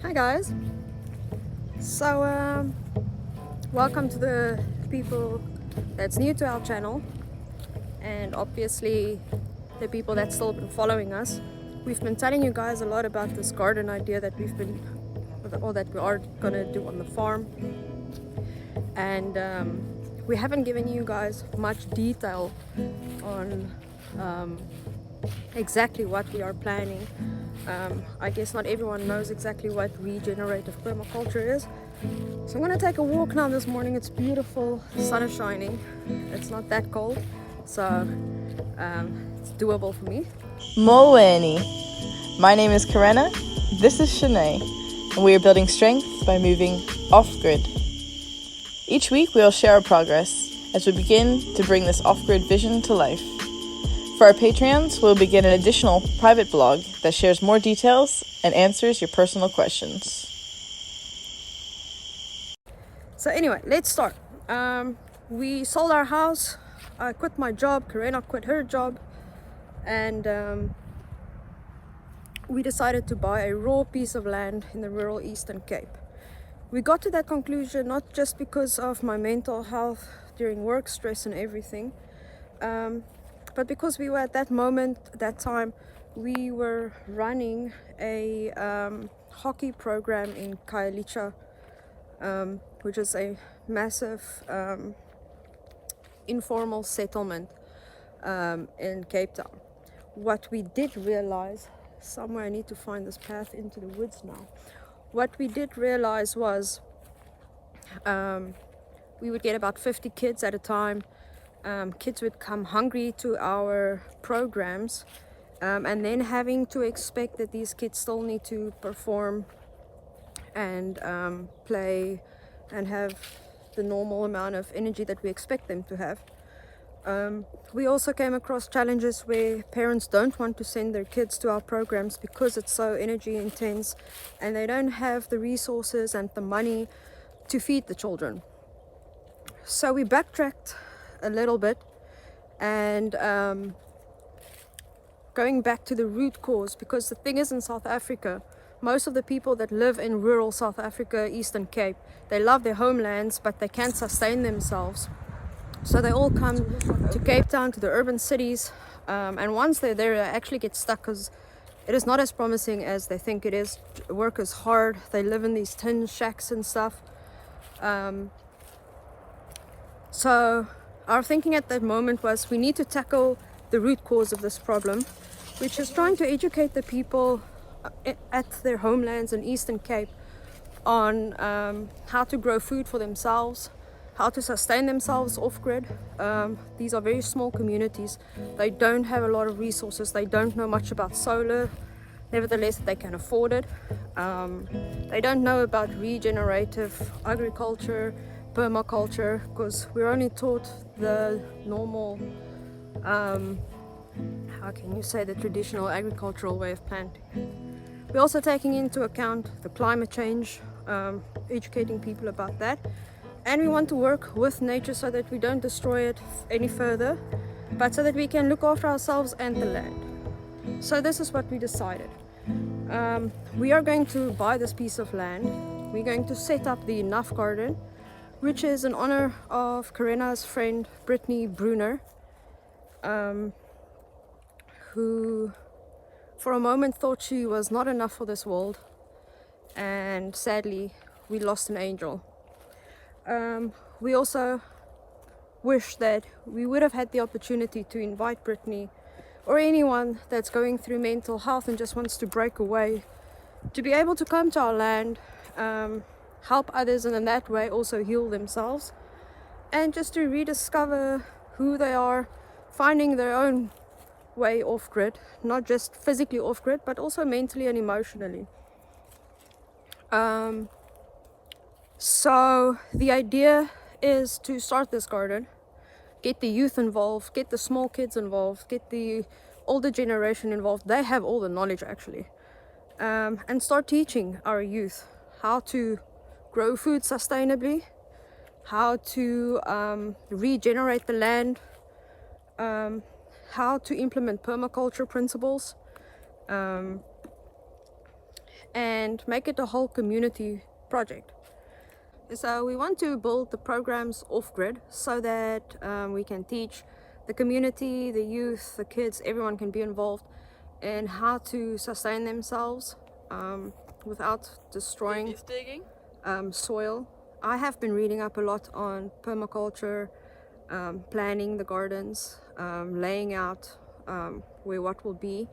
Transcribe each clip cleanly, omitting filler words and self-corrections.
Hi guys. So welcome to the people that's new to our channel, and obviously the people that's still been following us. We've been telling you guys a lot about this garden idea that we are gonna do on the farm, and we haven't given you guys much detail on exactly what we are planning. I guess not everyone knows exactly what regenerative permaculture is. So I'm gonna take a walk now this morning. It's beautiful, the sun is shining, it's not that cold, so it's doable for me. Moeni. My name is Karena, this is Shanae, and we are building strength by moving off-grid. Each week we will share our progress as we begin to bring this off-grid vision to life. For our Patreons, we'll begin an additional private blog that shares more details and answers your personal questions. So anyway, let's start. We sold our house, I quit my job, Karena quit her job, and we decided to buy a raw piece of land in the rural Eastern Cape. We got to that conclusion not just because of my mental health during work stress and everything, but because we were at that moment, that time, we were running a hockey program in Khayelitsha, which is a massive informal settlement in Cape Town. What we did realize, somewhere I need to find this path into the woods now. What we did realize was we would get about 50 kids at a time. Kids would come hungry to our programs, and then having to expect that these kids still need to perform and play and have the normal amount of energy that we expect them to have. We also came across challenges where parents don't want to send their kids to our programs because it's so energy intense and they don't have the resources and the money to feed the children. So we backtracked a little bit and going back to the root cause, because the thing is, in South Africa, most of the people that live in rural South Africa, Eastern Cape, they love their homelands but they can't sustain themselves, so they all come to Cape Town, to the urban cities, and once they're there they actually get stuck because it is not as promising as they think it is. Work is hard, they live in these tin shacks and stuff. So our thinking at that moment was we need to tackle the root cause of this problem, which is trying to educate the people at their homelands in Eastern Cape on how to grow food for themselves, how to sustain themselves off-grid. These are very small communities. They don't have a lot of resources. They don't know much about solar. Nevertheless, they can afford it. They don't know about regenerative agriculture, permaculture, because we're only taught the normal, how can you say, the traditional agricultural way of planting. We're also taking into account the climate change, educating people about that. And we want to work with nature so that we don't destroy it any further, but so that we can look after ourselves and the land. So this is what we decided. We are going to buy this piece of land. We're going to set up the Enough Garden, which is in honor of Karena's friend Brittany Brunner, who for a moment thought she was not enough for this world, and sadly we lost an angel. We also wish that we would have had the opportunity to invite Brittany or anyone that's going through mental health and just wants to break away to be able to come to our land, help others, and in that way also heal themselves, and just to rediscover who they are, finding their own way off-grid, not just physically off-grid but also mentally and emotionally. So the idea is to start this garden, get the youth involved, get the small kids involved, get the older generation involved. They have all the knowledge actually, and start teaching our youth how to grow food sustainably, how to regenerate the land, how to implement permaculture principles, and make it a whole community project. So we want to build the programs off-grid so that we can teach the community, the youth, the kids, everyone can be involved in how to sustain themselves without destroying soil. I have been reading up a lot on permaculture, planning the gardens, laying out where what will be.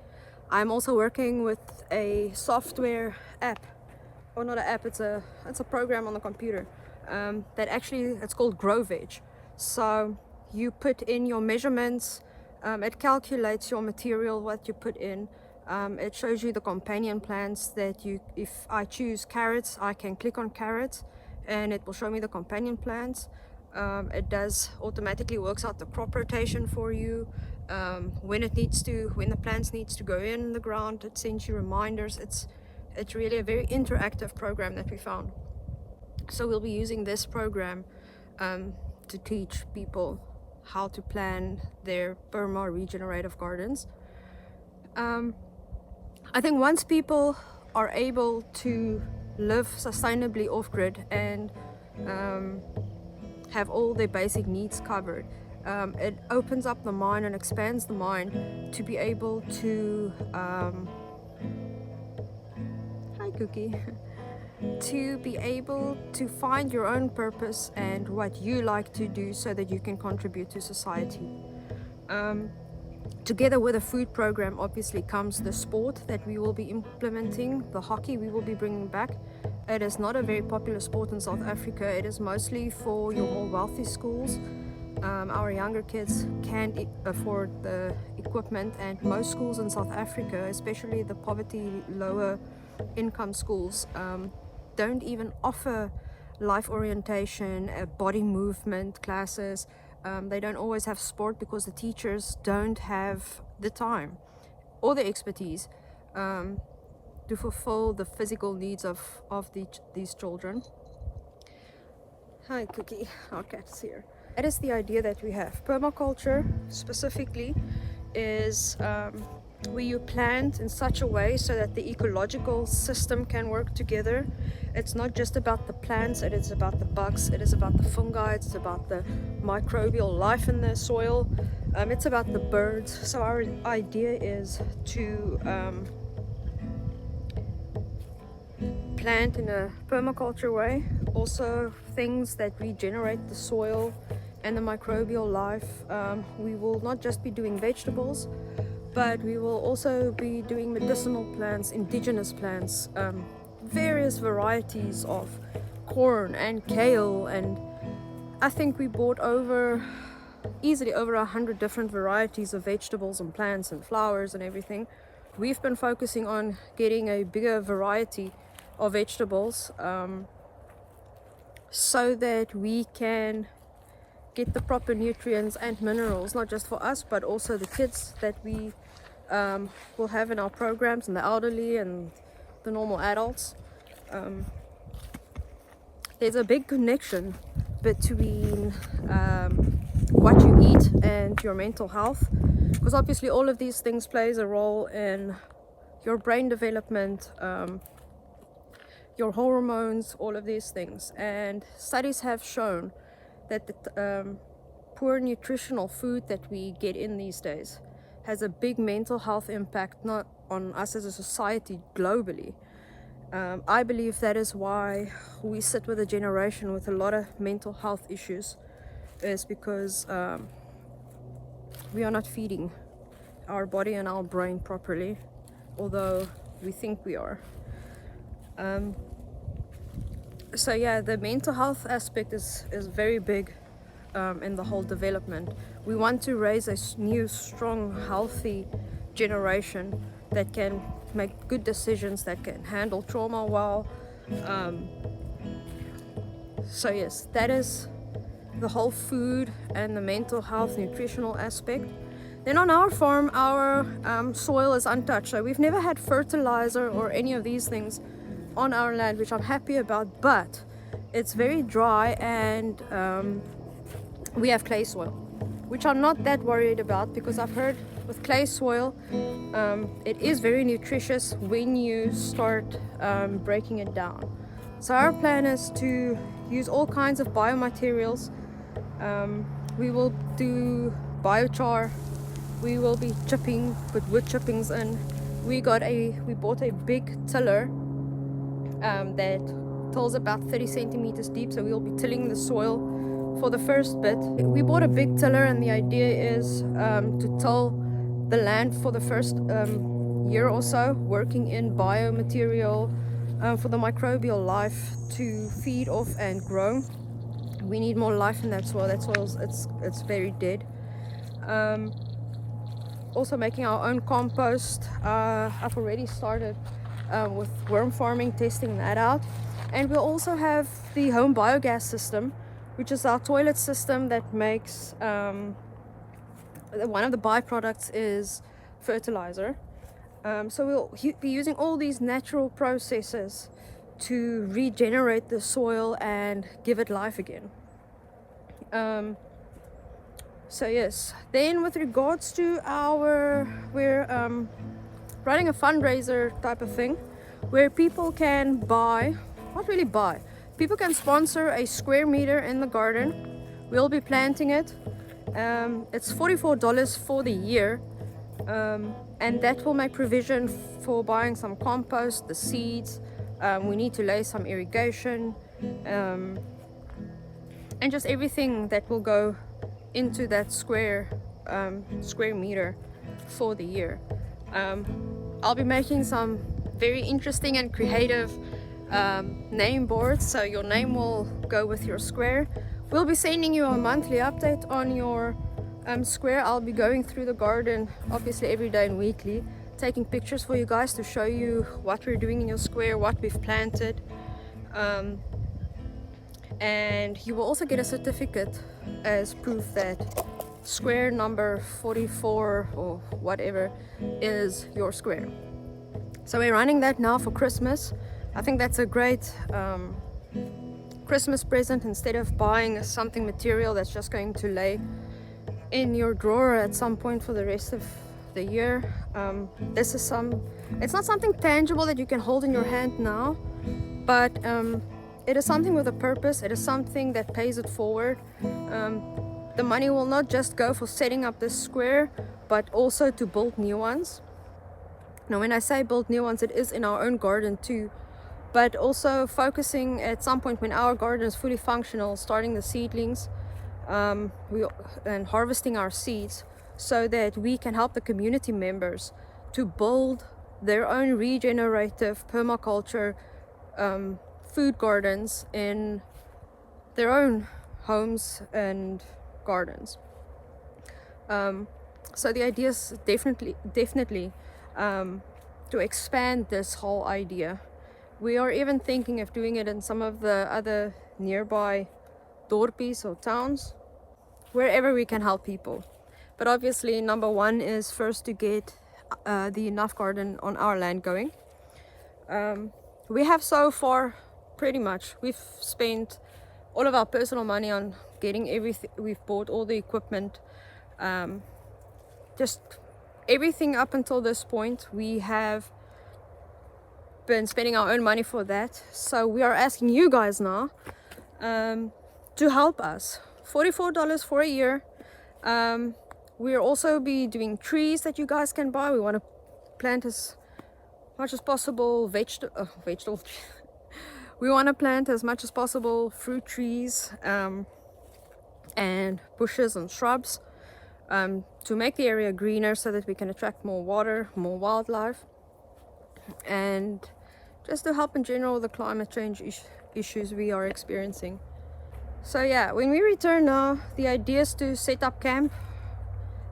I'm also working with a software app, or not an app, it's a program on the computer that actually, it's called Grow Veg. So you put in your measurements, it calculates your material, what you put in. It shows you the companion plants that if I choose carrots, I can click on carrots and it will show me the companion plants. It does automatically works out the crop rotation for you, when the plants needs to go in the ground. It sends you reminders. It's really a very interactive program that we found. So we'll be using this program to teach people how to plan their regenerative gardens. I think once people are able to live sustainably off-grid and have all their basic needs covered, it opens up the mind and expands the mind to be able to hi Cookie to be able to find your own purpose and what you like to do so that you can contribute to society. Together with a food program obviously comes the sport that we will be implementing, the hockey we will be bringing back. It is not a very popular sport in South Africa. It is mostly for your more wealthy schools. Our younger kids can't afford the equipment, and most schools in South Africa, especially the poverty lower income schools, don't even offer life orientation, body movement classes. They don't always have sport because the teachers don't have the time or the expertise to fulfill the physical needs of these children. Hi Cookie, our cat's here. That is the idea that we have. Permaculture specifically is where you plant in such a way so that the ecological system can work together. It's not just about the plants, it is about the bugs, it is about the fungi, it's about the microbial life in the soil, it's about the birds. So our idea is to plant in a permaculture way, also things that regenerate the soil and the microbial life. We will not just be doing vegetables, but we will also be doing medicinal plants, indigenous plants, various varieties of corn and kale, and I think we bought easily over 100 different varieties of vegetables and plants and flowers and everything. We've been focusing on getting a bigger variety of vegetables so that we can get the proper nutrients and minerals, not just for us but also the kids that we will have in our programs, and the elderly and the normal adults. There's a big connection between what you eat and your mental health, because obviously all of these things plays a role in your brain development, your hormones, all of these things. And studies have shown that the poor nutritional food that we get in these days has a big mental health impact, not on us as a society globally. I believe that is why we sit with a generation with a lot of mental health issues, is because we are not feeding our body and our brain properly, although we think we are. So yeah, the mental health aspect is very big in the whole development. We want to raise a new, strong, healthy generation that can make good decisions, that can handle trauma well. So yes, that is the whole food and the mental health, nutritional aspect. Then on our farm, our soil is untouched, so we've never had fertilizer or any of these things on our land, which I'm happy about, but it's very dry, and we have clay soil, which I'm not that worried about, because I've heard with clay soil. It is very nutritious when you start breaking it down. So our plan is to use all kinds of biomaterials. We will do biochar. We will be chipping, put wood chippings in. We bought a big tiller that tills about 30 centimeters deep, so we'll be tilling the soil for the first bit. We bought a big tiller, and the idea is to till the land for the first year or so, working in biomaterial for the microbial life to feed off and grow. We need more life in that soil. That soil's it's very dead. Also making our own compost. I've already started with worm farming, testing that out. And we'll also have the home biogas system, which is our toilet system that makes one of the byproducts is fertilizer. So we'll be using all these natural processes to regenerate the soil and give it life again. So yes, then with regards to we're running a fundraiser type of thing where people can people can sponsor a square meter in the garden. We'll be planting it. It's $44 for the year, and that will make provision for buying some compost, the seeds. We need to lay some irrigation, and just everything that will go into that square meter for the year. I'll be making some very interesting and creative name boards, so your name will go with your square. We'll be sending you a monthly update on your square. I'll be going through the garden obviously every day and weekly, taking pictures for you guys to show you what we're doing in your square, what we've planted. And you will also get a certificate as proof that square number 44 or whatever is your square. So we're running that now for Christmas. I think that's a great Christmas present instead of buying something material that's just going to lay in your drawer at some point for the rest of the year. It's not something tangible that you can hold in your hand now, but it is something with a purpose. It is something that pays it forward. The money will not just go for setting up this square, but also to build new ones. Now, when I say build new ones, it is in our own garden too, but also focusing at some point when our garden is fully functional, starting the seedlings and harvesting our seeds so that we can help the community members to build their own regenerative permaculture food gardens in their own homes and gardens. So the idea is definitely to expand this whole idea. We are even thinking of doing it in some of the other nearby dorpies or towns, wherever we can help people. But obviously number one is first to get the enough garden on our land going. We have so far pretty much, we've spent all of our personal money on getting everything. We've bought all the equipment, just everything up until this point. We have been spending our own money for that. So we are asking you guys now to help us. $44 for a year. We'll also be doing trees that you guys can buy. We want to plant as much as possible vegetable we want to plant as much as possible fruit trees and bushes and shrubs to make the area greener so that we can attract more water, more wildlife, and just to help in general the climate change issues we are experiencing. So yeah, when we return now, the idea is to set up camp,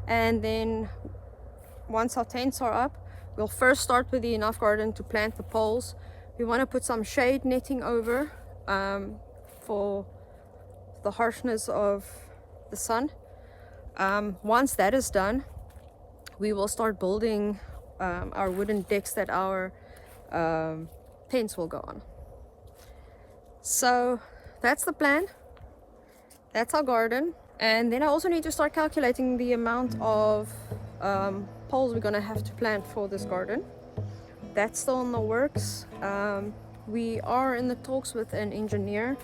and then once our tents are up, we'll first start with the enough garden to plant the poles. We want to put some shade netting over for the harshness of the sun. Once that is done, we will start building our wooden decks that our tents will go on. So that's the plan. That's our garden. And then I also need to start calculating the amount of poles we're gonna have to plant for this garden. That's still in the works. We are in the talks with an engineer.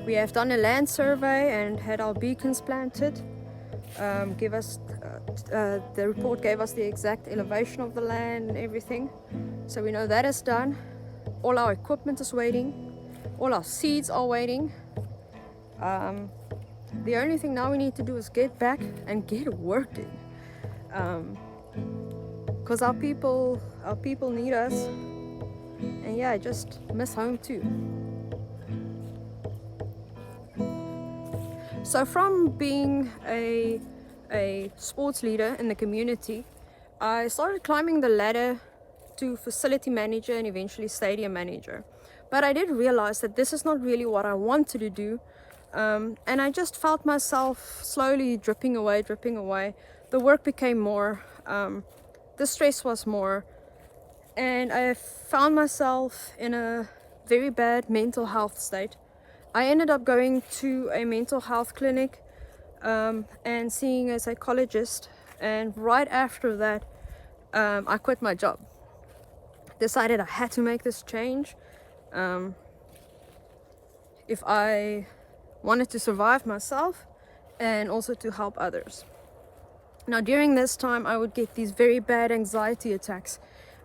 We have done a land survey and had our beacons planted. The report gave us the exact elevation of the land and everything. So we know that is done. All our equipment is waiting. All our seeds are waiting. The only thing now we need to do is get back and get working. Because our people need us. And yeah, I just miss home too. So from being a sports leader in the community, I started climbing the ladder to facility manager and eventually stadium manager. But I did realize that this is not really what I wanted to do. And I just felt myself slowly dripping away. The work became more, the stress was more. And I found myself in a very bad mental health state. I ended up going to a mental health clinic and seeing a psychologist. And right after that, I quit my job. Decided I had to make this change if I wanted to survive myself and also to help others. Now, during this time, I would get these very bad anxiety attacks.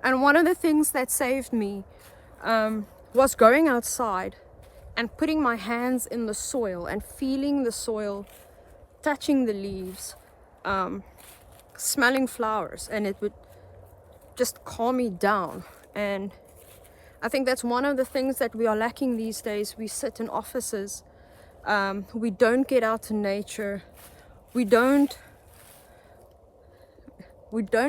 And one of the things that saved me was going outside and putting my hands in the soil and feeling the soil, touching the leaves, smelling flowers, and it would just calm me down. And I think that's one of the things that we are lacking these days. We sit in offices, we don't get out to nature, we don't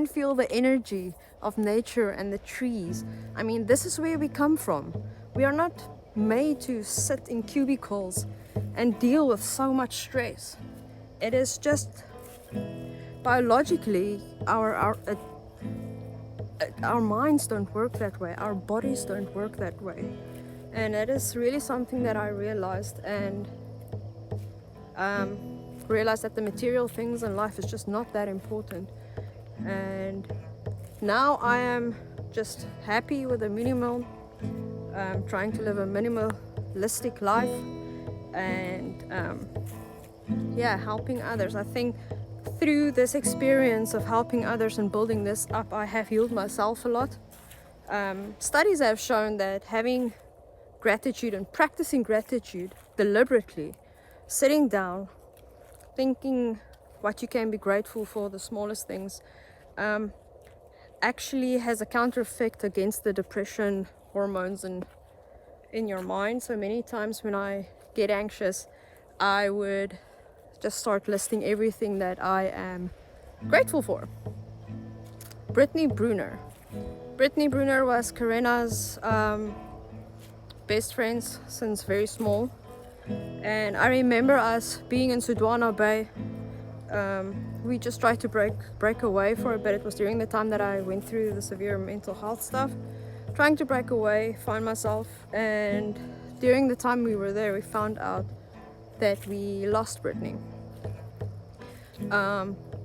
feel the energy of nature and the trees. I mean, this is where we come from. We are not made to sit in cubicles and deal with so much stress. It is just biologically our minds don't work that way, our bodies don't work that way. And it is really something that I realized, and realized that the material things in life is just not that important. And now I am just happy with a minimal, trying to live a minimalistic life, and helping others. I think through this experience of helping others and building this up, I have healed myself a lot. Studies have shown that having gratitude and practicing gratitude deliberately, sitting down, thinking what you can be grateful for, the smallest things, actually has a counter effect against the depression hormones in your mind. So many times when I get anxious, I would just start listing everything that I am grateful for. Brittany Brunner. Brittany Brunner was Karena's best friends since very small. And I remember us being in Sudwana Bay. We just tried to break away for a bit. It was during the time that I went through the severe mental health stuff, trying to break away, find myself. And during the time we were there, we found out that we lost Brittany.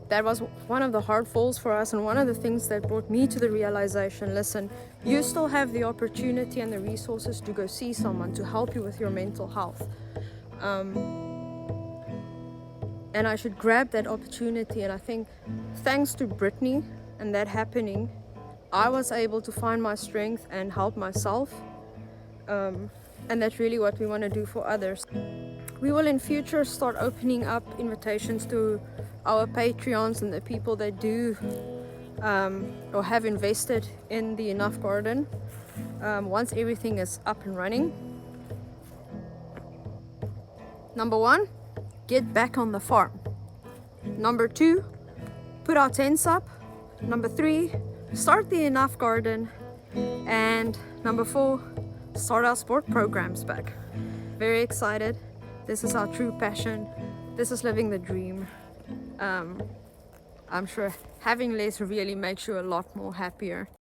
That was one of the hard falls for us, and one of the things that brought me to the realization, listen, you still have the opportunity and the resources to go see someone to help you with your mental health. And I should grab that opportunity. And I think thanks to Brittany and that happening, I was able to find my strength and help myself. And that's really what we want to do for others. We will in future start opening up invitations to our Patreons and the people that do or have invested in the Enough Garden once everything is up and running. Number 1, get back on the farm. Number 2, put our tents up. Number 3, start the Enough Garden. And number 4, start our sport programs back. Very excited. This is our true passion. This is living the dream. I'm sure having less really makes you a lot more happier.